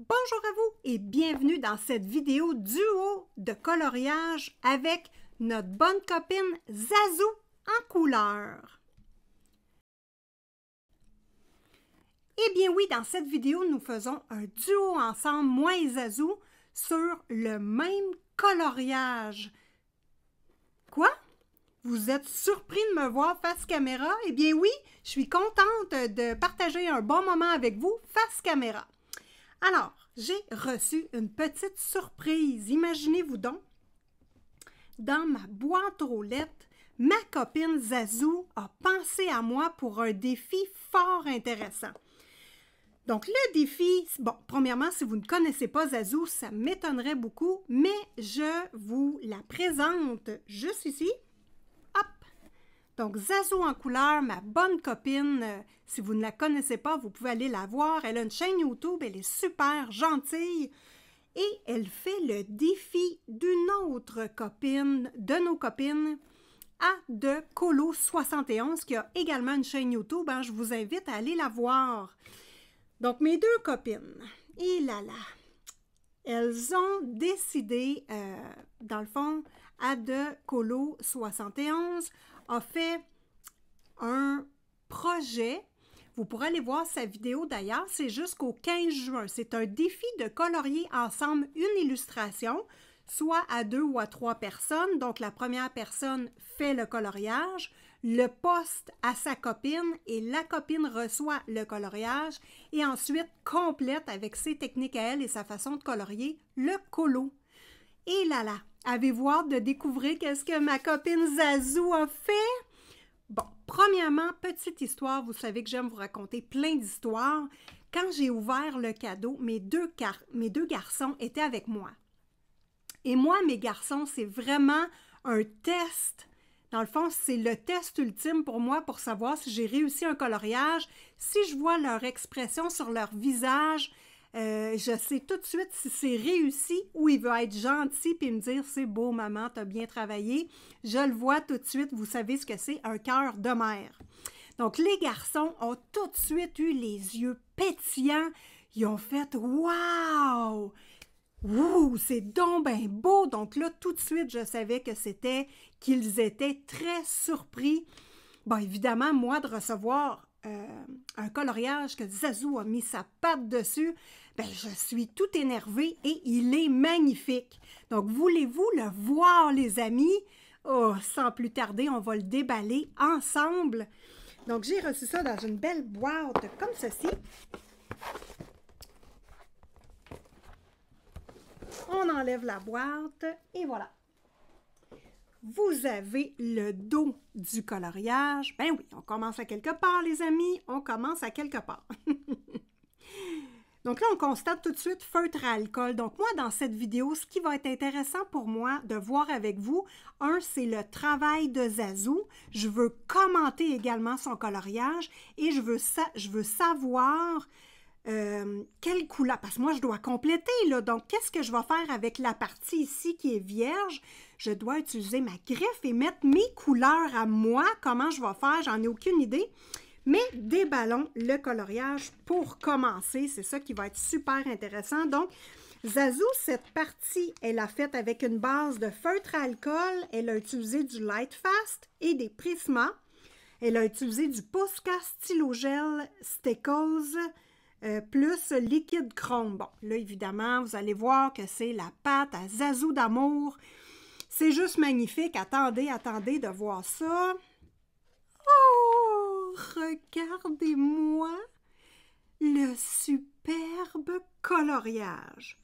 Bonjour à vous et bienvenue dans cette vidéo duo de coloriage avec notre bonne copine Zazou en couleur. Eh bien oui, dans cette vidéo, nous faisons un duo ensemble, moi et Zazou, sur le même coloriage. Quoi? Vous êtes surpris de me voir face caméra? Eh bien oui, je suis contente de partager un bon moment avec vous face caméra. Alors, j'ai reçu une petite surprise. Imaginez-vous donc, dans ma boîte aux lettres, ma copine Zazou a pensé à moi pour un défi fort intéressant. Donc, le défi, bon, premièrement, si vous ne connaissez pas Zazou, ça m'étonnerait beaucoup, mais je vous la présente juste ici. Hop! Donc, Zazou en couleur, ma bonne copine, si vous ne la connaissez pas, vous pouvez aller la voir. Elle a une chaîne YouTube, elle est super gentille et elle fait le défi d'une autre copine, de nos copines, de Colo71, qui a également une chaîne YouTube. Hein, je vous invite à aller la voir. Donc, mes deux copines, et là là, elles ont décidé, dans le fond, de Colo71 a fait un projet. Vous pourrez aller voir sa vidéo d'ailleurs, c'est jusqu'au 15 juin. C'est un défi de colorier ensemble une illustration, soit à 2 ou à 3 personnes. Donc, la première personne fait le coloriage, le poste à sa copine et la copine reçoit le coloriage et ensuite complète avec ses techniques à elle et sa façon de colorier le colo. Et là là, avez-vous hâte de découvrir qu'est-ce que ma copine Zazou a fait? Bon, premièrement, petite histoire, vous savez que j'aime vous raconter plein d'histoires. Quand j'ai ouvert le cadeau, mes deux garçons étaient avec moi. Et moi, mes garçons, c'est vraiment un test. Dans le fond, c'est le test ultime pour moi pour savoir si j'ai réussi un coloriage. Si je vois leur expression sur leur visage, je sais tout de suite si c'est réussi ou il veut être gentil puis me dire « C'est beau, maman, t'as bien travaillé ». Je le vois tout de suite, vous savez ce que c'est, un cœur de mère. Donc, les garçons ont tout de suite eu les yeux pétillants. Ils ont fait « Wow! Ouh, c'est donc bien beau! » Donc là, tout de suite, je savais que qu'ils étaient très surpris. Bon, évidemment, moi, de recevoir un coloriage que Zazou a mis sa patte dessus, ben, je suis tout énervée et il est magnifique. Donc, voulez-vous le voir, les amis? Oh, sans plus tarder, on va le déballer ensemble. Donc, j'ai reçu ça dans une belle boîte comme ceci. On enlève la boîte et voilà. Vous avez le dos du coloriage. Ben oui, on commence à quelque part, les amis. On commence à quelque part. Donc là, on constate tout de suite feutre à alcool. Donc moi, dans cette vidéo, ce qui va être intéressant pour moi de voir avec vous, c'est le travail de Zazou. Je veux commenter également son coloriage et je veux savoir quelle couleur, parce que moi, je dois compléter, là. Donc, qu'est-ce que je vais faire avec la partie ici qui est vierge? Je dois utiliser ma griffe et mettre mes couleurs à moi. Comment je vais faire? J'en ai aucune idée. Mais déballons le coloriage pour commencer. C'est ça qui va être super intéressant. Donc, Zazou, cette partie, elle a faite avec une base de feutre à alcool. Elle a utilisé du Light Fast et des Prisma. Elle a utilisé du Posca Stylogel Stickles plus liquide chrome. Bon, là, évidemment, vous allez voir que c'est la pâte à Zazou d'amour. C'est juste magnifique. Attendez de voir ça. Oh, regardez-moi le superbe coloriage.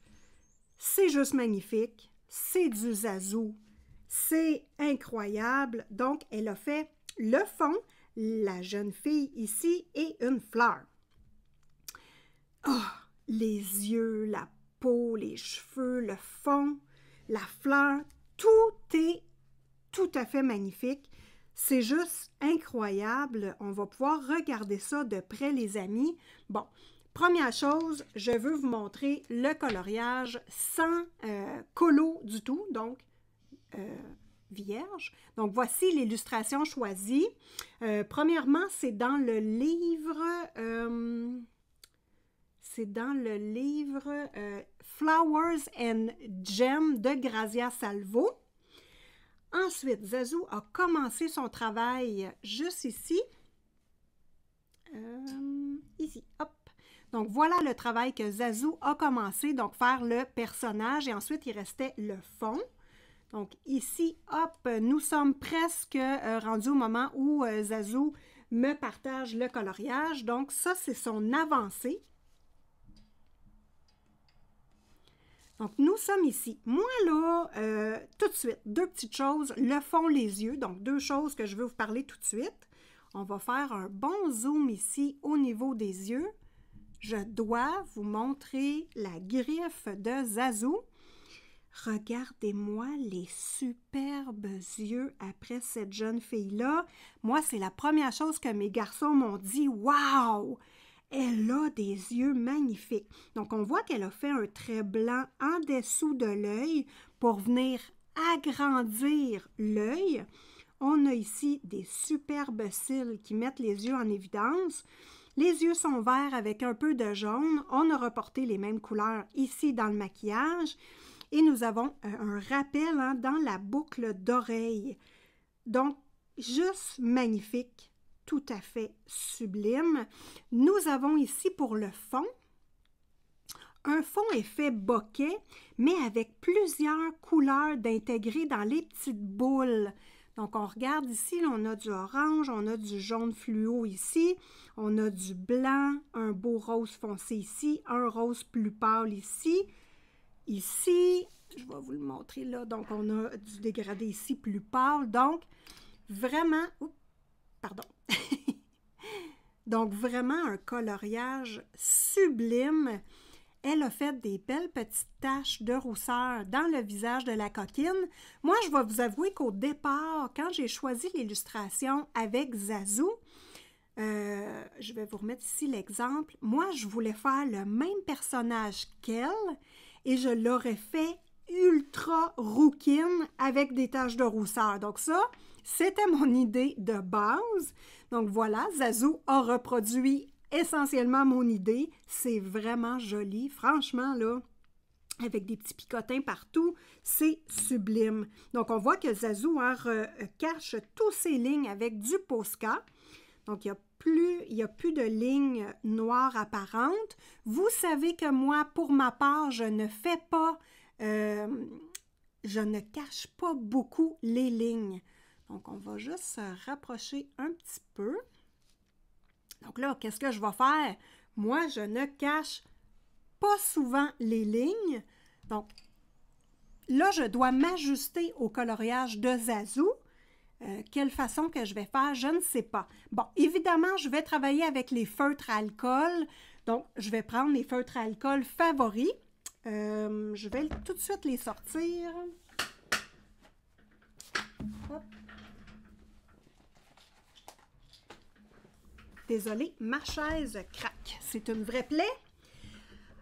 C'est juste magnifique. C'est du Zazou. C'est incroyable. Donc, elle a fait le fond, la jeune fille ici et une fleur. Oh, les yeux, la peau, les cheveux, le fond, la fleur, tout est tout à fait magnifique. C'est juste incroyable. On va pouvoir regarder ça de près, les amis. Bon, première chose, je veux vous montrer le coloriage sans colo du tout, donc vierge. Donc, voici l'illustration choisie. Premièrement, c'est dans le livre... c'est dans le livre Flowers and Gems de Grazia Salvo. Ensuite, Zazu a commencé son travail juste ici. Ici, hop. Donc, voilà le travail que Zazu a commencé, donc faire le personnage et ensuite, il restait le fond. Donc, ici, hop, nous sommes presque rendus au moment où Zazu me partage le coloriage. Donc, ça, c'est son avancée. Donc, nous sommes ici. Moi, là, tout de suite, deux petites choses. Le fond, les yeux. Donc, deux choses que je veux vous parler tout de suite. On va faire un bon zoom ici au niveau des yeux. Je dois vous montrer la griffe de Zazu. Regardez-moi les superbes yeux après cette jeune fille-là. Moi, c'est la première chose que mes garçons m'ont dit. « Wow! Elle a des yeux magnifiques. » Donc, on voit qu'elle a fait un trait blanc en dessous de l'œil pour venir agrandir l'œil. On a ici des superbes cils qui mettent les yeux en évidence. Les yeux sont verts avec un peu de jaune. On a reporté les mêmes couleurs ici dans le maquillage. Et nous avons un rappel dans la boucle d'oreille. Donc, juste magnifique, tout à fait sublime. Nous avons ici pour le fond, un fond effet bokeh, mais avec plusieurs couleurs d'intégrer dans les petites boules. Donc, on regarde ici, là, on a du orange, on a du jaune fluo ici, on a du blanc, un beau rose foncé ici, un rose plus pâle ici. Ici, je vais vous le montrer là, donc on a du dégradé ici plus pâle, donc vraiment, oups, pardon, donc vraiment un coloriage sublime. Elle a fait des belles petites taches de rousseur dans le visage de la coquine. Moi, je vais vous avouer qu'au départ, quand j'ai choisi l'illustration avec Zazu, je vais vous remettre ici l'exemple. Moi, je voulais faire le même personnage qu'elle et je l'aurais fait ultra rouquine avec des taches de rousseur. Donc ça, c'était mon idée de base. Donc voilà, Zazu a reproduit essentiellement mon idée. C'est vraiment joli. Franchement, là, avec des petits picotins partout, c'est sublime. Donc, on voit que Zazu cache tous ses lignes avec du Posca. Donc, il n'y a plus de lignes noires apparentes. Vous savez que moi, pour ma part, je ne fais pas, je ne cache pas beaucoup les lignes. Donc, on va juste se rapprocher un petit peu. Donc là, qu'est-ce que je vais faire? Moi, je ne cache pas souvent les lignes. Donc, là, je dois m'ajuster au coloriage de Zazu. Quelle façon que je vais faire, je ne sais pas. Bon, évidemment, je vais travailler avec les feutres à alcool. Donc, je vais prendre mes feutres à alcool favoris. Je vais tout de suite les sortir. Hop. Désolée, ma chaise craque. C'est une vraie plaie.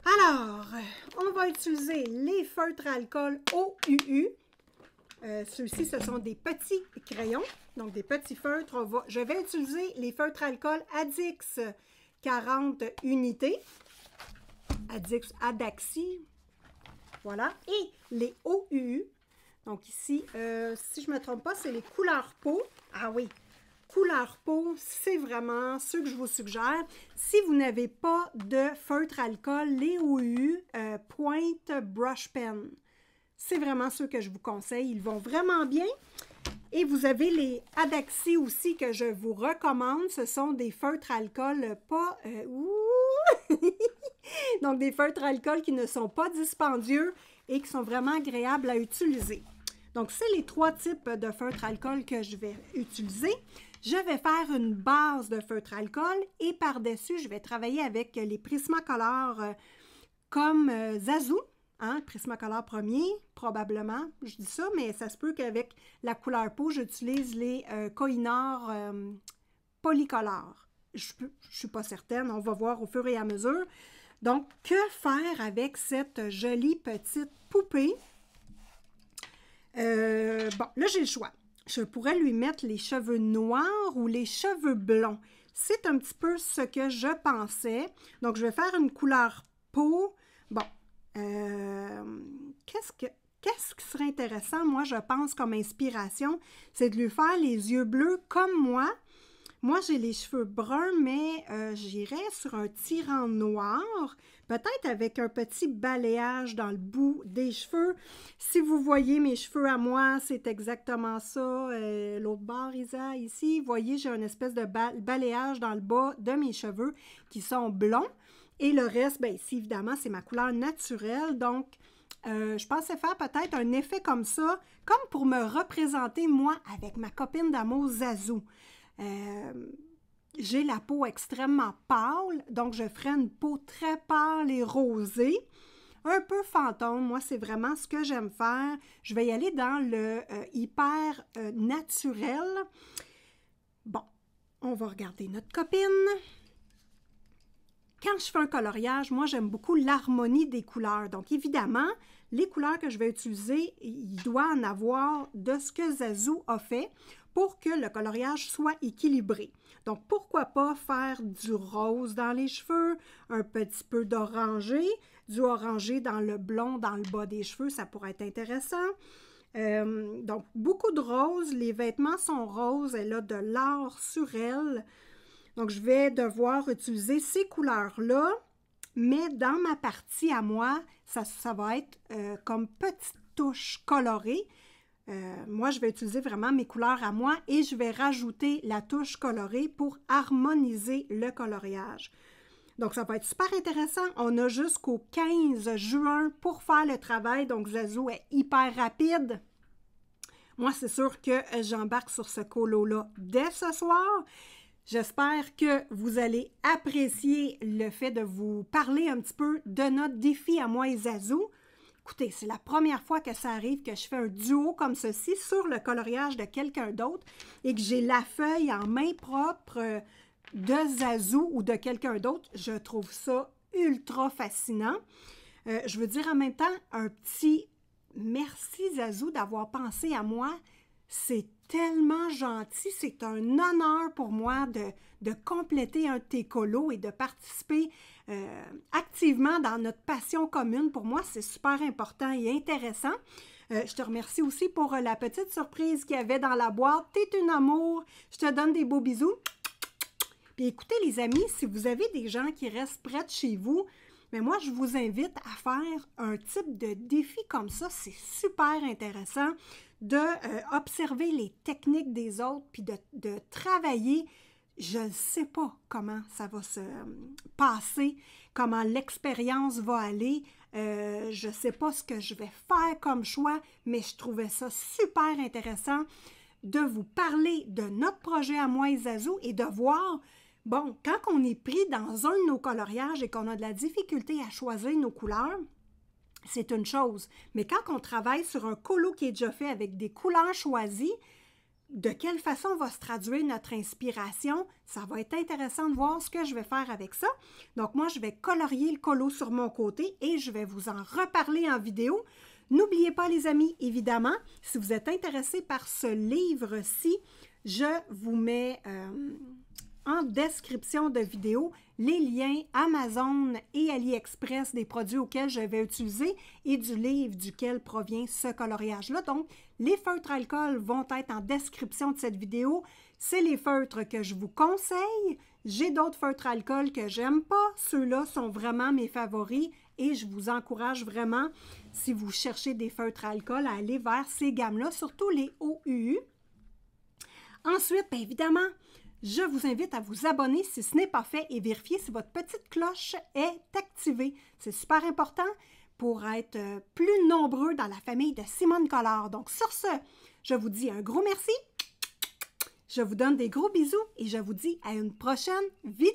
Alors, on va utiliser les feutres à alcool OUU. Ceux-ci, ce sont des petits crayons, donc des petits feutres. Je vais utiliser les feutres à alcool Adix 40 unités. Adix Adaxi. Voilà. Et les OUU. Donc ici, si je ne me trompe pas, c'est les couleurs peau. Ah oui, couleur peau, c'est vraiment ceux que je vous suggère. Si vous n'avez pas de feutre alcool, les OU Pointe Brush Pen. C'est vraiment ceux que je vous conseille. Ils vont vraiment bien. Et vous avez les Adaxi aussi que je vous recommande. Ce sont des feutres alcool pas... Donc, des feutres alcool qui ne sont pas dispendieux et qui sont vraiment agréables à utiliser. Donc, c'est les trois types de feutres alcool que je vais utiliser. Je vais faire une base de feutre alcool et par-dessus, je vais travailler avec les Prismacolor comme Zazu. Hein, Prismacolor premier, probablement, je dis ça, mais ça se peut qu'avec la couleur peau, j'utilise les Kohinoor Polycolor. Je ne suis pas certaine, on va voir au fur et à mesure. Donc, que faire avec cette jolie petite poupée? Bon, là, j'ai le choix. Je pourrais lui mettre les cheveux noirs ou les cheveux blonds. c'est un petit peu ce que je pensais. Donc, je vais faire une couleur peau. Bon, qu'est-ce qui serait intéressant, moi, je pense, comme inspiration, c'est de lui faire les yeux bleus comme moi. Moi, j'ai les cheveux bruns, mais j'irais sur un tirant noir, peut-être avec un petit balayage dans le bout des cheveux. Si vous voyez mes cheveux à moi, c'est exactement ça. L'autre bord, Isa, ici, vous voyez, j'ai une espèce de balayage dans le bas de mes cheveux qui sont blonds. Et le reste, bien ici, évidemment, c'est ma couleur naturelle. Donc, je pensais faire peut-être un effet comme ça, comme pour me représenter, moi, avec ma copine d'amour Zazou. J'ai la peau extrêmement pâle, donc je ferai une peau très pâle et rosée, un peu fantôme. Moi, c'est vraiment ce que j'aime faire. Je vais y aller dans le hyper naturel. Bon, on va regarder notre copine. Quand je fais un coloriage, moi, j'aime beaucoup l'harmonie des couleurs. Donc, évidemment, les couleurs que je vais utiliser, il doit en avoir de ce que Zazou a fait pour que le coloriage soit équilibré. Donc, pourquoi pas faire du rose dans les cheveux, un petit peu d'orangé, du orangé dans le blond, dans le bas des cheveux, ça pourrait être intéressant. Donc, beaucoup de rose, les vêtements sont roses, elle a de l'or sur elle. Donc, je vais devoir utiliser ces couleurs-là, mais dans ma partie à moi, ça va être comme petite touche colorée. Moi, je vais utiliser vraiment mes couleurs à moi et je vais rajouter la touche colorée pour harmoniser le coloriage. Donc, ça va être super intéressant. On a jusqu'au 15 juin pour faire le travail. Donc, Zazou est hyper rapide. Moi, c'est sûr que j'embarque sur ce colo-là dès ce soir. J'espère que vous allez apprécier le fait de vous parler un petit peu de notre défi à moi et Zazou. Écoutez, c'est la première fois que ça arrive que je fais un duo comme ceci sur le coloriage de quelqu'un d'autre et que j'ai la feuille en main propre de Zazou ou de quelqu'un d'autre. Je trouve ça ultra fascinant. Je veux dire en même temps un petit merci Zazou d'avoir pensé à moi. C'est tellement gentil, c'est un honneur pour moi de compléter un de tes colos et de participer activement dans notre passion commune. Pour moi, c'est super important et intéressant. Je te remercie aussi pour la petite surprise qu'il y avait dans la boîte. T'es un amour. Je te donne des beaux bisous. Puis écoutez les amis, si vous avez des gens qui restent près de chez vous, mais moi, je vous invite à faire un type de défi comme ça. C'est super intéressant d'observer les techniques des autres puis de travailler. Je ne sais pas comment ça va se passer, comment l'expérience va aller. Je ne sais pas ce que je vais faire comme choix, mais je trouvais ça super intéressant de vous parler de notre projet à moi et Zazou et de voir, bon, quand on est pris dans un de nos coloriages et qu'on a de la difficulté à choisir nos couleurs, c'est une chose. Mais quand on travaille sur un colo qui est déjà fait avec des couleurs choisies, de quelle façon va se traduire notre inspiration? Ça va être intéressant de voir ce que je vais faire avec ça. Donc moi, je vais colorier le colo sur mon côté et je vais vous en reparler en vidéo. N'oubliez pas les amis, évidemment, si vous êtes intéressés par ce livre-ci, je vous mets en description de vidéo les liens Amazon et AliExpress des produits auxquels je vais utiliser et du livre duquel provient ce coloriage-là. Donc, les feutres alcool vont être en description de cette vidéo. C'est les feutres que je vous conseille. J'ai d'autres feutres alcool que j'aime pas. Ceux-là sont vraiment mes favoris et je vous encourage vraiment, si vous cherchez des feutres alcool, à aller vers ces gammes-là, surtout les OUU. Ensuite, bien évidemment, je vous invite à vous abonner si ce n'est pas fait et vérifier si votre petite cloche est activée. C'est super important pour être plus nombreux dans la famille de Simone Collard. Donc sur ce, je vous dis un gros merci, je vous donne des gros bisous et je vous dis à une prochaine vidéo.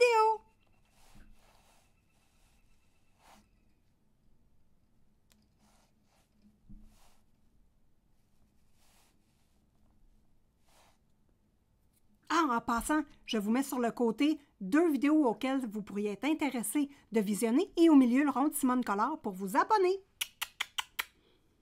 Ah, en passant, je vous mets sur le côté 2 vidéos auxquelles vous pourriez être intéressé de visionner et au milieu le rond de Simone Collard pour vous abonner.